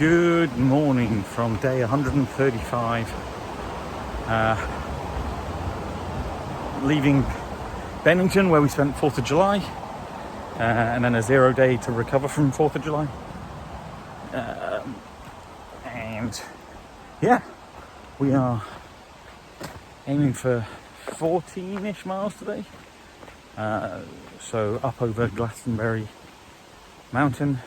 Good morning from day 135. Leaving Bennington, where we spent 4th of July, and then a 0 day to recover from 4th of July. And yeah, we are aiming for 14-ish miles today. So up over Glastonbury Mountain.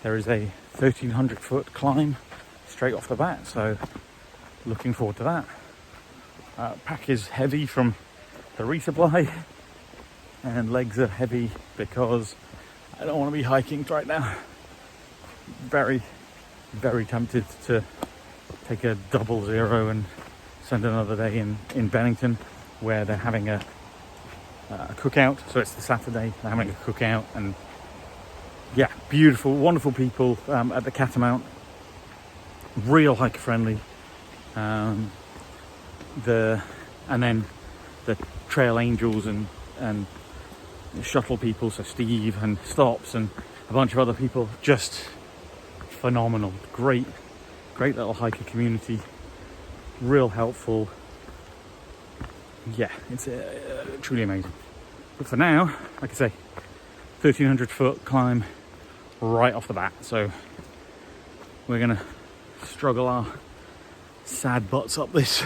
There is a 1,300 foot climb straight off the bat, so looking forward to that. Pack is heavy from the resupply, and legs are heavy because I don't want to be hiking right now. Very, very tempted to take a 00 and spend another day in Bennington, where they're having a cookout. So it's the Saturday, they're having a cookout, and yeah, beautiful, wonderful people at the Catamount, real hiker friendly. And then the trail angels and shuttle people, so Steve and Stops and a bunch of other people, just phenomenal. Great little hiker community, real helpful. Yeah, it's truly amazing. But for now, like I say, 1,300 foot climb right off the bat, so we're gonna struggle our sad butts up this.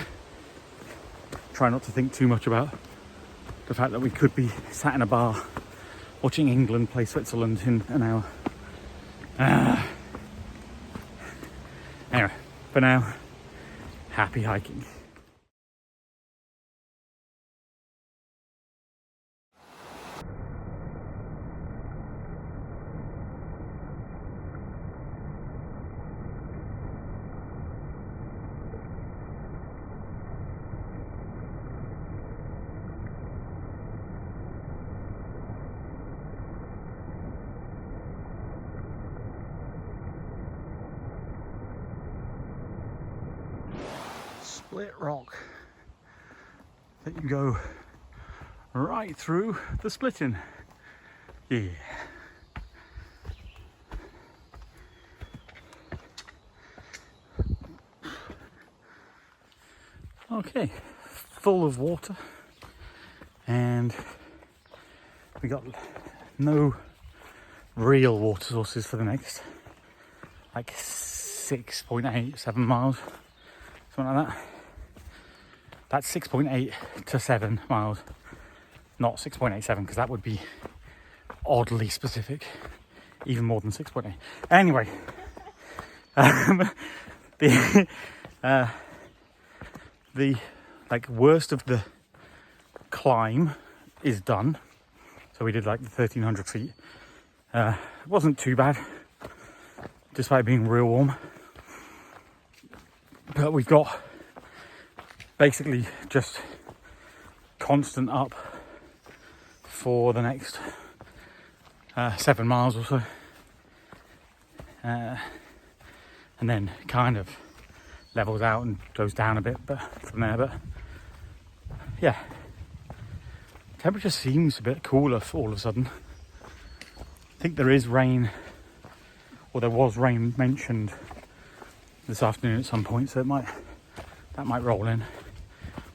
Try not to think too much about the fact that we could be sat in a bar watching England play Switzerland in an hour. Anyway, for now, happy hiking. Split rock that you go right through the splitting. Yeah. Okay, full of water, and we got no real water sources for the next like 6.87 miles, something like that. That's 6.8 to 7 miles, not 6.87, because that would be oddly specific, even more than 6.8. Anyway, the like worst of the climb is done. So we did like the 1,300 feet. It wasn't too bad, despite being real warm. But we've got basically just constant up for the next 7 miles or so, and then kind of levels out and goes down a bit, but from there. But yeah, temperature seems a bit cooler all of a sudden. I think there is rain, or there was rain mentioned this afternoon at some point, so that might roll in,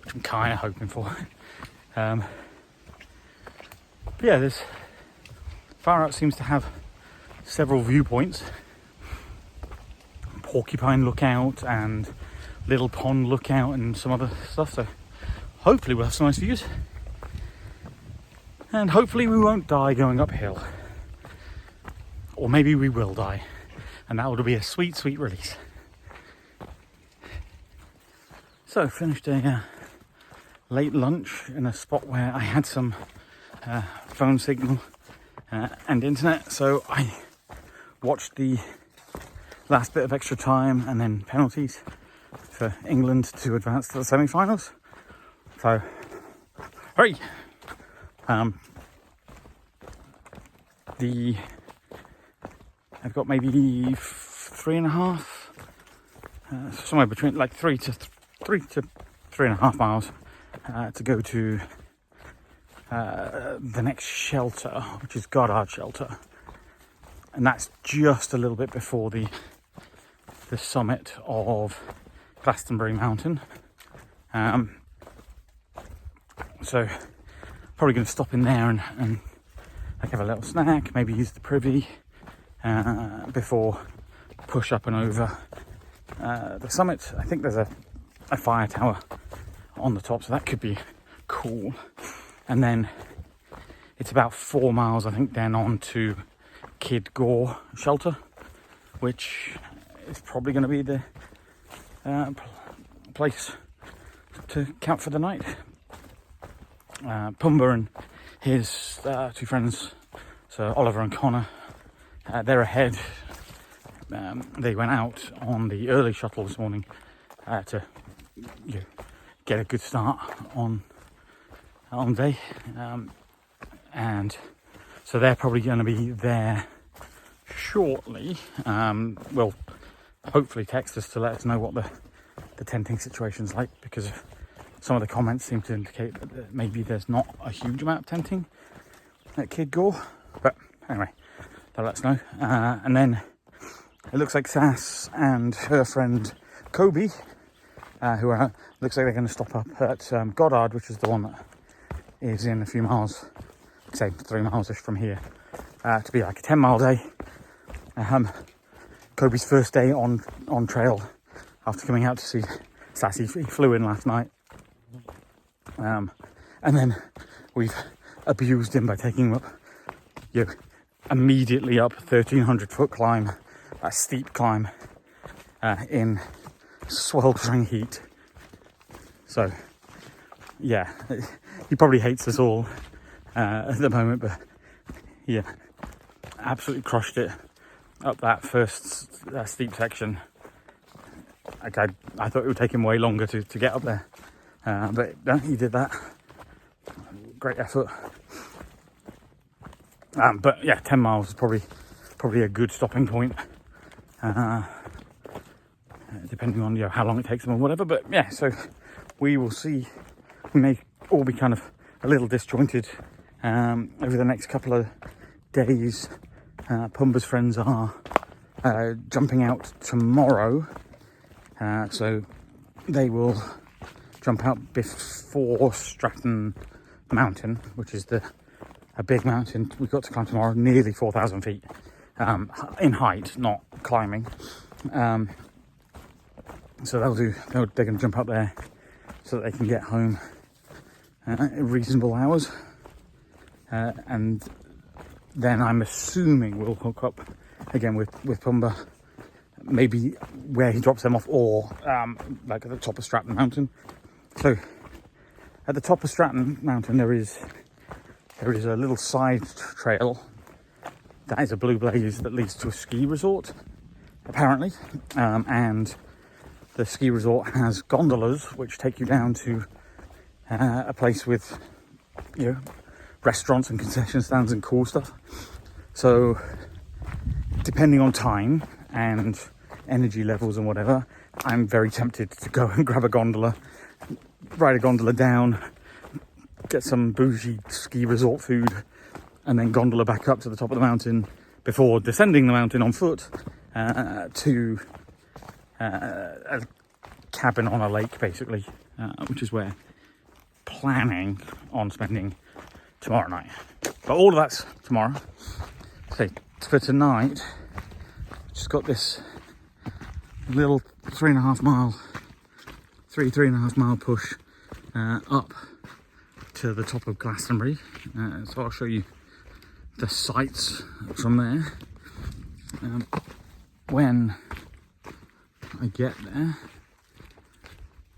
which I'm kind of hoping for. But yeah, this Far Out seems to have several viewpoints. Porcupine Lookout and Little Pond Lookout and some other stuff, so hopefully we'll have some nice views. And hopefully we won't die going uphill. Or maybe we will die, and that will be a sweet, sweet release. So finished a late lunch in a spot where I had some phone signal and internet, so I watched the last bit of extra time and then penalties for England to advance to the semi-finals. So, hurry! I've got maybe 3.5, somewhere between like 3 to 3.5 miles to go to the next shelter, which is Goddard Shelter. and that's just a little bit before the summit of Glastonbury Mountain. So probably going to stop in there and like have a little snack, maybe use the privy before push up and over the summit. I think there's a fire tower on the top, so that could be cool. And then it's about 4 miles, I think, then on to Kid Gore shelter, which is probably going to be the place to camp for the night. Pumba and his 2 friends, so Oliver and Connor, they're ahead. They went out on the early shuttle this morning to get a good start on the day, and so they're probably going to be there shortly. Will hopefully text us to let us know what the tenting situation's like, because some of the comments seem to indicate that maybe there's not a huge amount of tenting at Kid Gore, but anyway, they'll let us know. And then it looks like Sass and her friend Kobe, who looks like they're going to stop up at Goddard, which is the one that is in a few miles, say 3 miles-ish from here, to be like a 10-mile day. Kobe's first day on trail after coming out to see Sassy. He flew in last night. And then we've abused him by taking him up, immediately up 1,300-foot climb, a steep climb, in sweltering heat. So, yeah, he probably hates us all at the moment, but yeah, absolutely crushed it up that first steep section. Like I thought it would take him way longer to get up there, but he did that. Great effort. But yeah, 10 miles is probably a good stopping point, depending on how long it takes them or whatever. But yeah, so we will see. We may all be kind of a little disjointed over the next couple of days. Pumba's friends are jumping out tomorrow, so they will jump out before Stratton Mountain, which is a big mountain we've got to climb tomorrow, nearly 4,000 feet in height, not climbing. So they're going to jump up there so that they can get home at reasonable hours, and then I'm assuming we'll hook up again with Pumba, maybe where he drops them off, or like at the top of Stratton Mountain. So at the top of Stratton Mountain there is a little side trail that is a blue blaze that leads to a ski resort, apparently, and the ski resort has gondolas which take you down to a place with restaurants and concession stands and cool stuff. So depending on time and energy levels and whatever, I'm very tempted to go and grab a gondola, ride a gondola down, get some bougie ski resort food, and then gondola back up to the top of the mountain before descending the mountain on foot to a cabin on a lake, basically, which is where planning on spending tomorrow night. But all of that's tomorrow. So for tonight, just got this little 3.5 mile push up to the top of Glastonbury. So I'll show you the sights from there when I get there.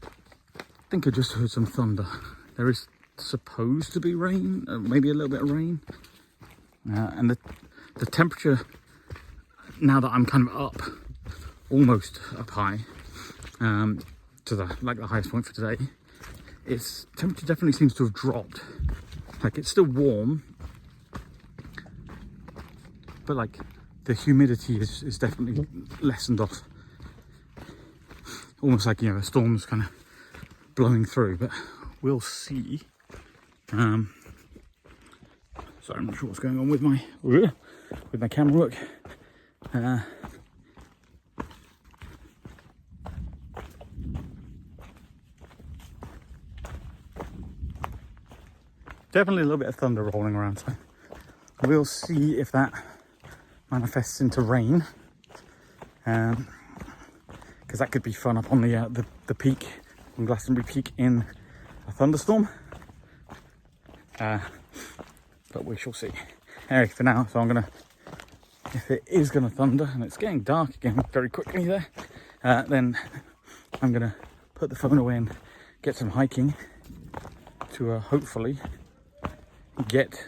I think I just heard some thunder. There is supposed to be rain, maybe a little bit of rain, and the temperature, now that I'm kind of up, almost up high, to the highest point for today, its temperature definitely seems to have dropped. Like, it's still warm, but like the humidity is definitely lessened off. Almost like, a storm's kind of blowing through, but we'll see. Sorry, I'm not sure what's going on with my camera work. Definitely a little bit of thunder rolling around, so we'll see if that manifests into rain, because that could be fun up on the peak, on Glastonbury Peak, in a thunderstorm. But we shall see. Anyway, for now, so I'm gonna, if it is gonna thunder, and it's getting dark again very quickly there, then I'm gonna put the phone away and get some hiking to hopefully get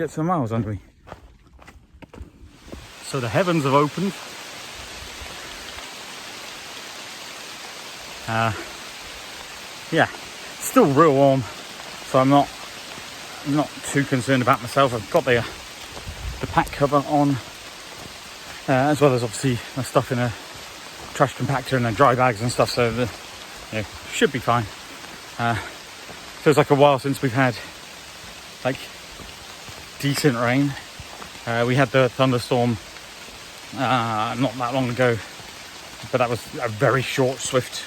some miles under me. So the heavens have opened. Yeah, still real warm, so I'm not too concerned about myself. I've got the pack cover on, as well as obviously my stuff in a trash compactor and then dry bags and stuff, so should be fine. Feels like a while since we've had like decent rain. We had the thunderstorm not that long ago, but that was a very short, swift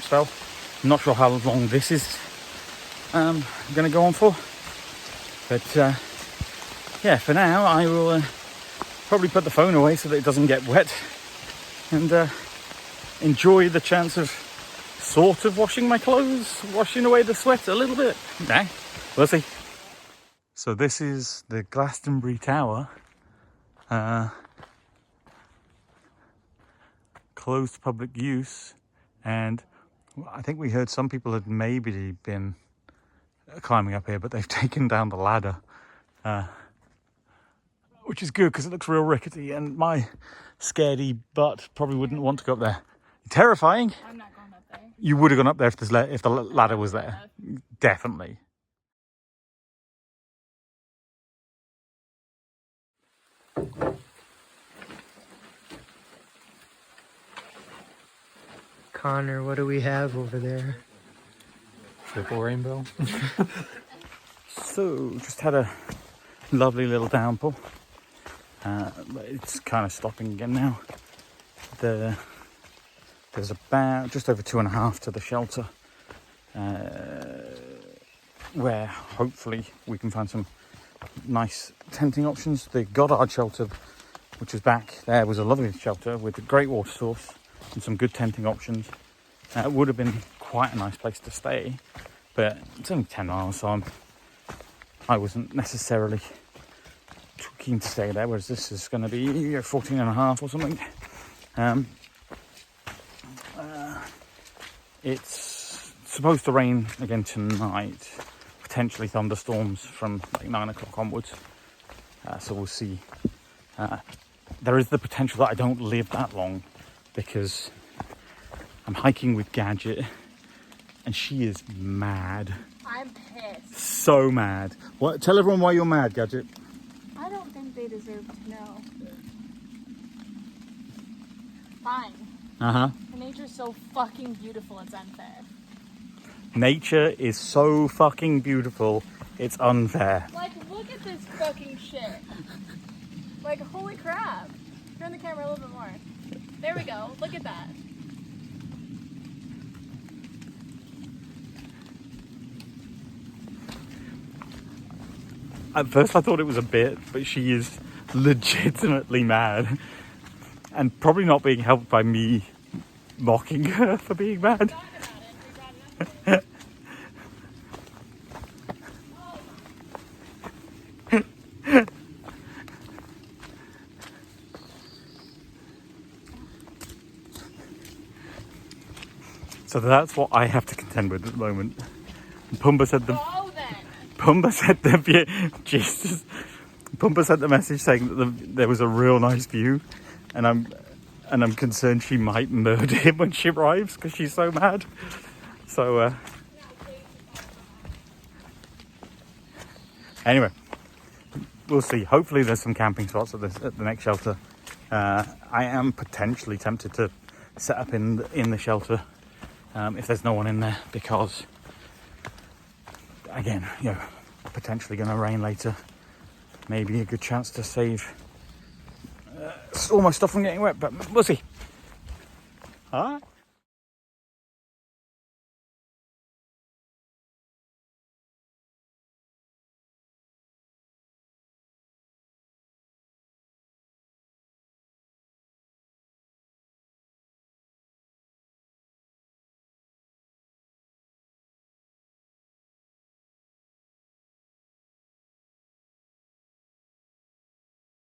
spell. I'm not sure how long this is going to go on for, but yeah, for now I will probably put the phone away so that it doesn't get wet, and enjoy the chance of sort of washing my clothes, washing away the sweat a little bit. Nah, we'll see. So this is the Glastonbury Tower, closed to public use, and I think we heard some people had maybe been climbing up here, but they've taken down the ladder, which is good because it looks real rickety, and my scaredy butt probably wouldn't want to go up there. Terrifying. I'm not going up there. You would have gone up there if the ladder was there. Definitely. Connor, what do we have over there? Triple rainbow. So, just had a lovely little downpour. But it's kind of stopping again now. There's about just over 2.5 to the shelter, where hopefully we can find some nice tenting options. The Goddard shelter, which was back there, was a lovely shelter with a great water source and some good tenting options. It would have been quite a nice place to stay, but it's only 10 miles, so I wasn't necessarily too keen to stay there, whereas this is going to be 14.5 or something. It's supposed to rain again tonight, potentially thunderstorms from like 9 o'clock onwards, so we'll see. There is the potential that I don't live that long, because I'm hiking with Gadget and she is mad. I'm pissed. So mad. What? Tell everyone why you're mad, Gadget. I don't think they deserve to know. Fine. Uh-huh. Nature's so fucking beautiful, it's unfair. Nature is so fucking beautiful, it's unfair. Like, look at this fucking shit. Like, holy crap. Turn the camera a little bit more. There we go. Look at that. At first I thought it was a bit, but she is legitimately mad. And probably not being helped by me mocking her for being mad. So that's what I have to contend with at the moment. Pumba said the... Go then. Pumba sent the view. Jesus. Pumba sent the message saying that there was a real nice view, and I'm concerned she might murder him when she arrives because she's so mad. So anyway, we'll see. Hopefully there's some camping spots at the next shelter. I am potentially tempted to set up in the shelter if there's no one in there, because again, potentially going to rain later. maybe a good chance to save all my stuff from getting wet, but we'll see. Alright.